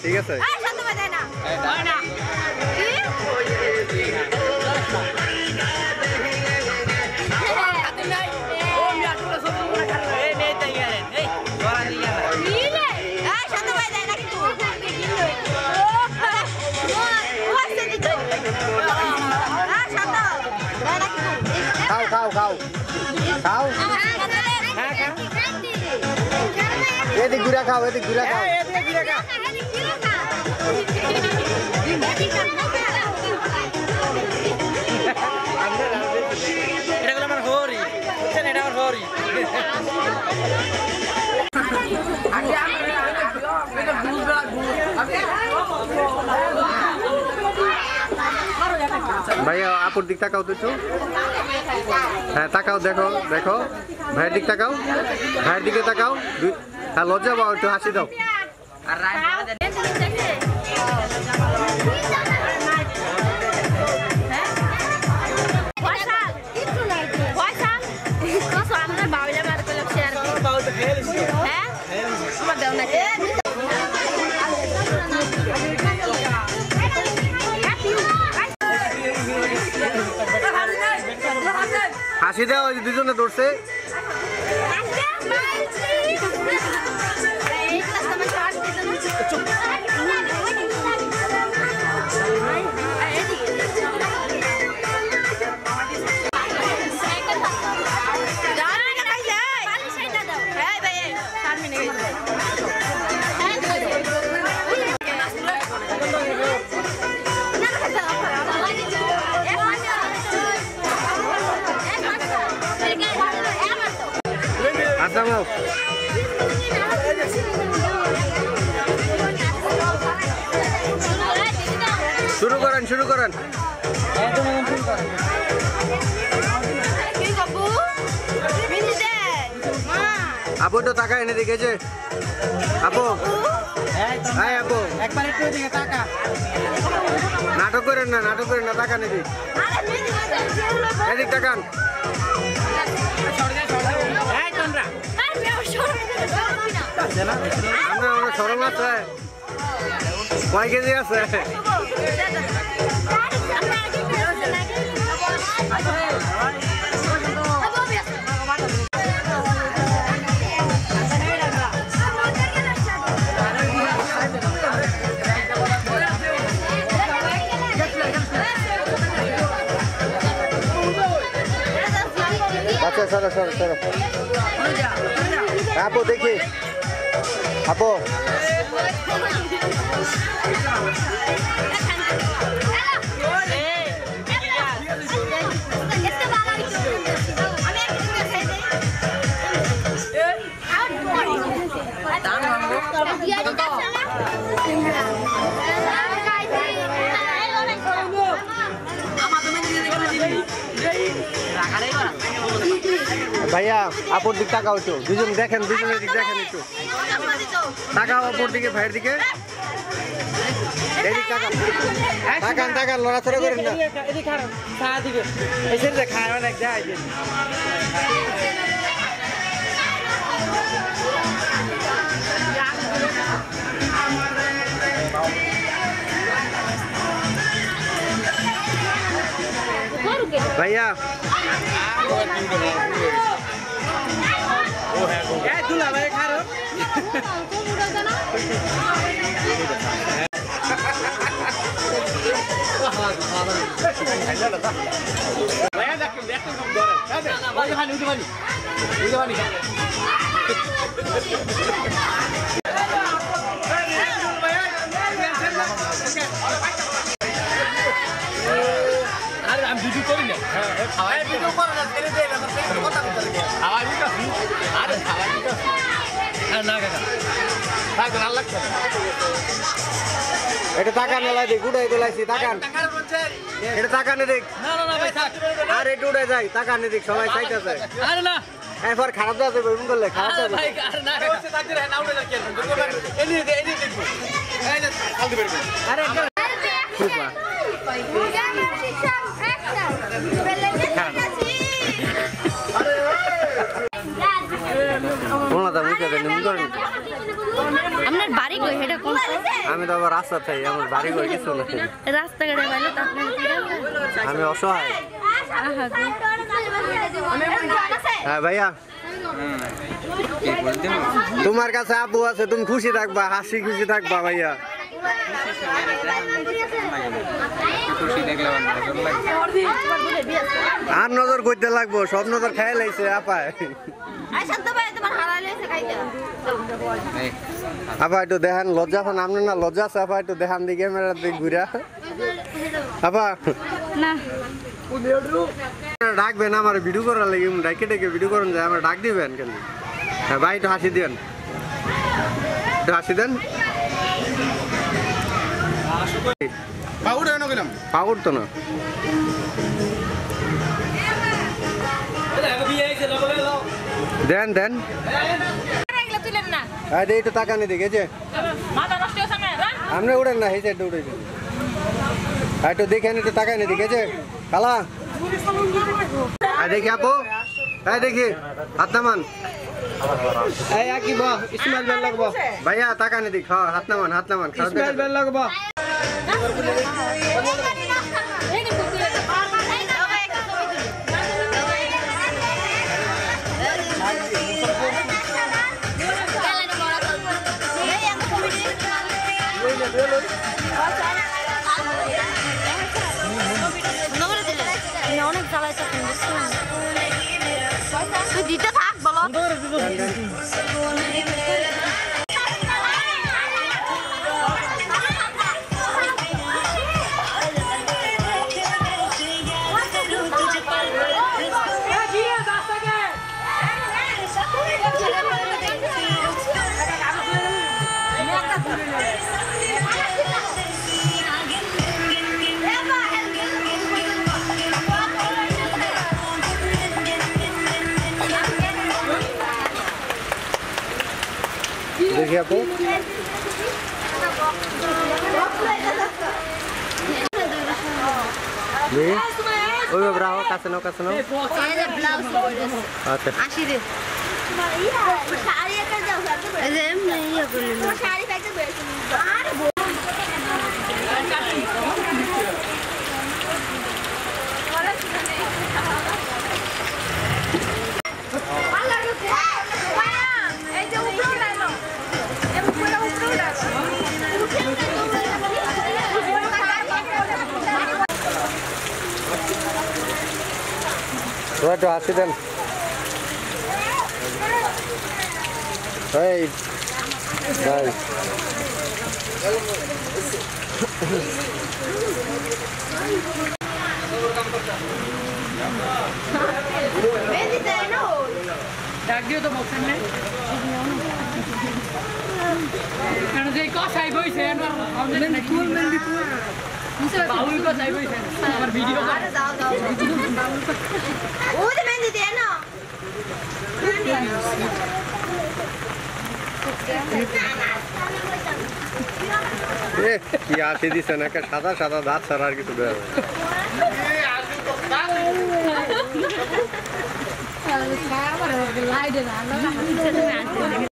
ঠিক আছে শান্ত ভাই দেয় না না খাও এদিক ঘুরা খাও এদিক ঘুরা খাও এটা হলো আমার হরি এটা আমার হরি ভাইয়া আপুর দিক তাকাও তো একটু হ্যাঁ তাকাও দেখো দেখো ভাইয়ের দিক তাকাও ভাইয়ের দিকে তাকাও হ্যাঁ লজ্জা পাও একটু হাসি দাও হাসি দাও ওই দুজনে ধরছে শুরু করেন শুরু করেন আপু তো টাকা এনে দেখেছে আপু হ্যাঁ আপু একবার একটু দিকে টাকা নাটক করেন না টাকা নেবি এদিক টাকান আমরা সরম আছে কয় কেজি আছে আচ্ছা সরো সরো সরো আপু দেখি আপু ভাইয়া আপুর দিক তাকাও একটু দুজন দেখেন দুজনের দিক দেখেন একটু তাকাও আপুর দিকে ভাইয়ের দিকে এদিক তাকান তাকান তাকান লড়াচড়া করেন না ভাইয়া দুলা ভাই খারো আমি ভিডিও করি না ভিডিও করে না ছেড়ে দেয় না কথা খাওয়া দিতে আরে খাওয়া দিতে না কাকা থাকুন আল্লাহ এটা টাকা না লাই দেখ উড়াই গলাইছি টাকান এটা টাকা নে দেখ না না না ভাই থাক আর এটা উড়ে যাই টাকা নে দেখ সবাই চাইতাছে আরে না এবার খারাপ যাবে বলুন করলে খারাপ যাবে ভাই আরে না কাকা থাকতে না উড়ে যাক এনি দেখবো এই না ফালতু বের করে আরে সুপা আপনার বাড়ি বাড়ি কই হেটা কোন আমি তো আবার রাস্তা থাই আমার বাড়ি কই কিছু না রাস্তাঘাটে বাইরে তো আপনার আমি অসহায় আহা হ্যাঁ ভাইয়া তোমার কাছে আপু আছে তুমি খুশি থাকবা হাসি খুশি থাকবা ভাইয়া আর নজর করতে লাগবো সব নজর খেয়ে লাইছে আপায় আপা একটু দেখান লজ্জা পান আপনি না লজ্জা আছে আপা একটু দেখান দি ক্যামেরা দিক ঘুরা আপা না ডাকবেন আমার ভিডিও করার লাগে ডাকে ডেকে ভিডিও করেন যায় আমার ডাক দিবেন কেন হ্যাঁ ভাই একটু হাসি দেন একটু হাসি দেন পাউড তো না দেন দেন একটু টাকা নিয়ে দেখে যে আপনি উড়েন না এই সাইডে উড়ে একটু দেখেন একটু টাকা নিয়ে দেখেছে কালা দেখি আপু দেখি হাত নামান ভাইয়া টাকা নিয়ে দেখ হাত নামান লাগবো অনেক জ্বালাইতে তুই দিতে থাক বলো দেখি আপু ওই ব্রাহো কাছে নাও আচ্ছা আসি রে শাড়ি একটা দাও আরে এমনি ইয়া করলি শাড়ি প্যাকেট বেরছে আরে একটু হাসি দেন এই কি আসি দিছে না সাদা সাদা দাঁত ছাড়া আর কিছু দেওয়া